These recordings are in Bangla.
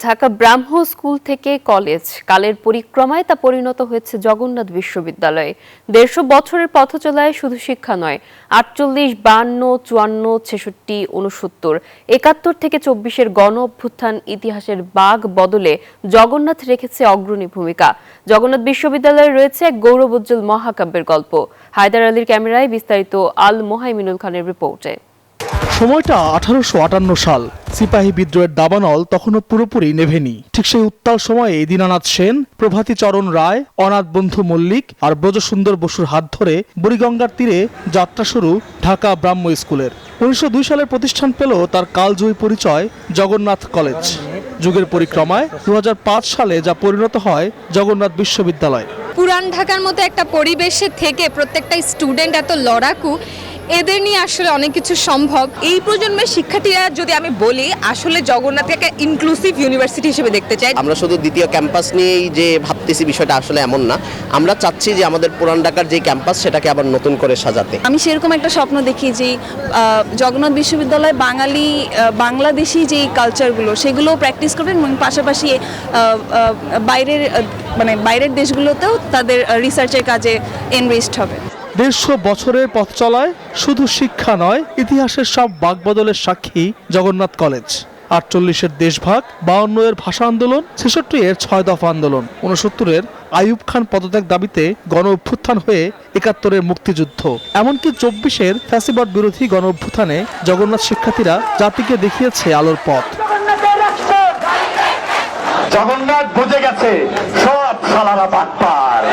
ঢাকা ব্রাহ্ম স্কুল থেকে কলেজ কালের পরিক্রমায় তা পরিণত হয়েছে জগন্নাথ বিশ্ববিদ্যালয়ে। ১৫০ বছরের পথ চলায় শুধু শিক্ষা নয়, ৪৮, ৫২, ৫৪, ৬৬, ৬৯, ৭১ থেকে ২৪-এর গণ অভ্যুত্থান ইতিহাসের বাঁক বদলে জগন্নাথ রেখেছে অগ্রণী ভূমিকা। জগন্নাথ বিশ্ববিদ্যালয়ে রয়েছে এক গৌরবোজ্জ্বল মহাকাব্যের গল্প। হায়দার আলীর ক্যামেরায় বিস্তারিত আল মোহাইমিনুল খানের রিপোর্টে। সময়টা ১৮৫৮ সাল। সিপাহী বিদ্রোহের দাবানল তখনও পুরোপুরি নেভেনি। ঠিক সেই উত্তাল সময়ে দীনানাথ সেন, প্রভাতীচরণ রায়, অনাথ বন্ধু মল্লিক আর ব্রজসুন্দর বসুর হাত ধরে বুড়িগঙ্গার তীরে যাত্রা শুরু ঢাকা ব্রাহ্ম স্কুলের। ১৯০২ সালে প্রতিষ্ঠান পেল তার কালজয়ী পরিচয় জগন্নাথ কলেজ। যুগের পরিক্রমায় ২০০৫ সালে যা পরিণত হয় জগন্নাথ বিশ্ববিদ্যালয়। পুরান ঢাকার মতো একটা পরিবেশে থেকে প্রত্যেকটা স্টুডেন্ট এত লড়াকু, এদের নিয়ে আসলে অনেক কিছু সম্ভব। এই প্রজন্মের শিক্ষার্থীরা যদি আমি বলি, আসলে জগন্নাথকে একটা ইনক্লুসিভ ইউনিভার্সিটি হিসেবে দেখতে চাই। আমরা শুধু দ্বিতীয় ক্যাম্পাস নিয়েই যে ভাবতেছি, বিষয়টা আসলে এমন না। আমরা চাচ্ছি যে আমাদের পুরান ঢাকার যে ক্যাম্পাস সেটাকে আবার নতুন করে সাজাতে। আমি সেরকম একটা স্বপ্ন দেখি যে জগন্নাথ বিশ্ববিদ্যালয় বাংলাদেশি যে কালচারগুলো সেগুলো প্র্যাকটিস করবেন এবং পাশাপাশি বাইরের দেশগুলোতেও তাদের রিসার্চের কাজে এনরিচড হবে। ১৫০ বছরের পথ চলায় শুধু শিক্ষা নয়, ইতিহাসের সব বাঁকবদলের সাক্ষী জগন্নাথ কলেজ। ৪৮-এর দেশভাগ, ৫২-এর ভাষা আন্দোলন, ৬৬-এর ৬ দফা আন্দোলন, ৬৯-এর আইয়ুব খান পদত্যাগ দাবিতে গণ অভ্যুত্থান হয়ে ৭১-এর মুক্তিযুদ্ধ, এমনকি ২৪-এর ফ্যাসিবাদ বিরোধী গণ অভ্যুত্থানে জগন্নাথ শিক্ষার্থীরা জাতিকে দেখিয়েছে আলোর পথ। জগন্নাথ বুঝে গেছে সব শালারা বাটপার।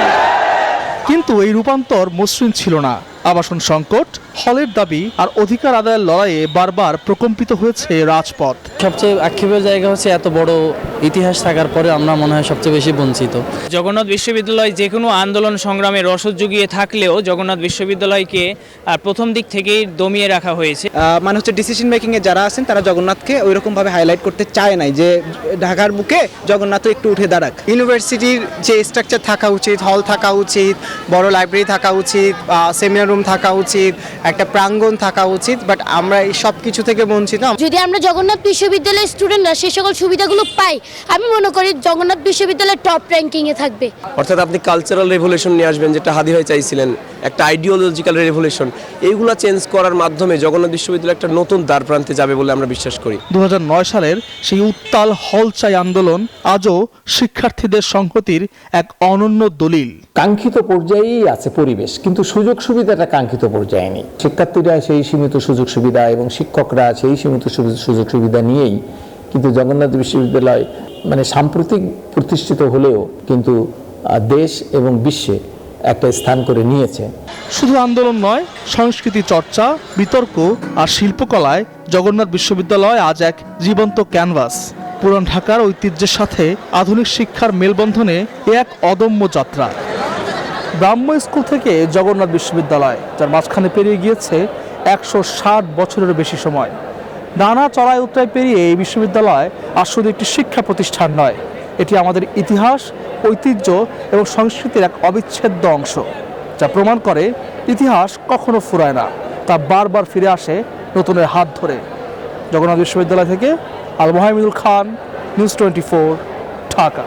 কিন্তু এই রূপান্তর মসৃণ ছিল না। আবাসন সংকট, হলের দাবি আর অধিকার আদায়ের লড়াইয়ে বারবার প্রকম্পিত হয়েছে রাজপথ। সবচেয়ে আক্ষেপের জায়গা হচ্ছে এত বড় ইতিহাস থাকার পরে আমরা মনে হয় সবচেয়ে বেশি বঞ্চিত। জগন্নাথ বিশ্ববিদ্যালয় যে কোনো আন্দোলন সংগ্রামে রসদ জুগিয়ে থাকলেও জগন্নাথ বিশ্ববিদ্যালয়কে প্রথম দিক থেকেই দমিয়ে রাখা হয়েছে। মানে হচ্ছে ডিসিশন মেকিংয়ে যারা আছেন তারা জগন্নাথকে ওইরকমভাবে হাইলাইট করতে চায় নাই যে ঢাকার বুকে জগন্নাথও একটু উঠে দাঁড়াক। ইউনিভার্সিটির যে স্ট্রাকচার থাকা উচিত, হল থাকা উচিত, বড় লাইব্রেরি থাকা উচিত, সেমিনার রুম থাকা উচিত, একটা প্রাঙ্গণ থাকা উচিত, বাট আমরা এই সব কিছু থেকে বঞ্চিত। যদি আমরা জগন্নাথ বিশ্ববিদ্যালয়ের স্টুডেন্টরা সেই সকল সুবিধাগুলো পাই, আমি মনে করি জগন্নাথ বিশ্ববিদ্যালয় টপ র্যাঙ্কিংয়ে থাকবে। অর্থাৎ আপনি কালচারাল রেভলিউশন নিয়ে আসবেন, যেটা হাদি ভাই চাইছিলেন, একটা আইডিওলজিক্যাল রেভলিউশন, এইগুলো চেঞ্জ করার মাধ্যমে জগন্নাথ বিশ্ববিদ্যালয় একটা নতুন দ্বার প্রান্তে যাবে বলে আমরা বিশ্বাস করি। ২০০৯ সালের সেই উত্তাল হল চাই আন্দোলন আজও শিক্ষার্থীদের সংহতির এক অনন্য দলিল। কাঙ্ক্ষিত পর্যায়েই আছে পরিবেশ, কিন্তু সুযোগ সুবিধাটা কাঙ্ক্ষিত পর্যায়ে নেই। শিক্ষার্থীরা সেই সীমিত সুযোগ সুবিধা এবং শিক্ষকরা সেই সীমিত সুযোগ সুবিধা নিয়েই কিন্তু জগন্নাথ বিশ্ববিদ্যালয় মানে সাম্প্রতিক প্রতিষ্ঠিত হলেও কিন্তু দেশ এবং বিশ্বে একটা স্থান করে নিয়েছে। শুধু আন্দোলন নয়, সংস্কৃতি চর্চা, বিতর্ক আর শিল্পকলায় জগন্নাথ বিশ্ববিদ্যালয় আজ এক জীবন্ত ক্যানভাস। পুরান ঢাকার ঐতিহ্যের সাথে আধুনিক শিক্ষার মেলবন্ধনে এক অদম্য যাত্রা। ব্রাহ্ম স্কুল থেকে জগন্নাথ বিশ্ববিদ্যালয়, যার মাঝখানে পেরিয়ে গিয়েছে ১৬০ বছরের বেশি সময়। নানা চড়াই উতরাই পেরিয়ে এই বিশ্ববিদ্যালয় আর শুধু একটি শিক্ষা প্রতিষ্ঠান নয়, এটি আমাদের ইতিহাস, ঐতিহ্য এবং সংস্কৃতির এক অবিচ্ছেদ্য অংশ, যা প্রমাণ করে ইতিহাস কখনো ফুরায় না, তা বারবার ফিরে আসে নতুনের হাত ধরে। জগন্নাথ বিশ্ববিদ্যালয় থেকে আল মোহাইমিনুল খান, নিউজ 24, ঢাকা।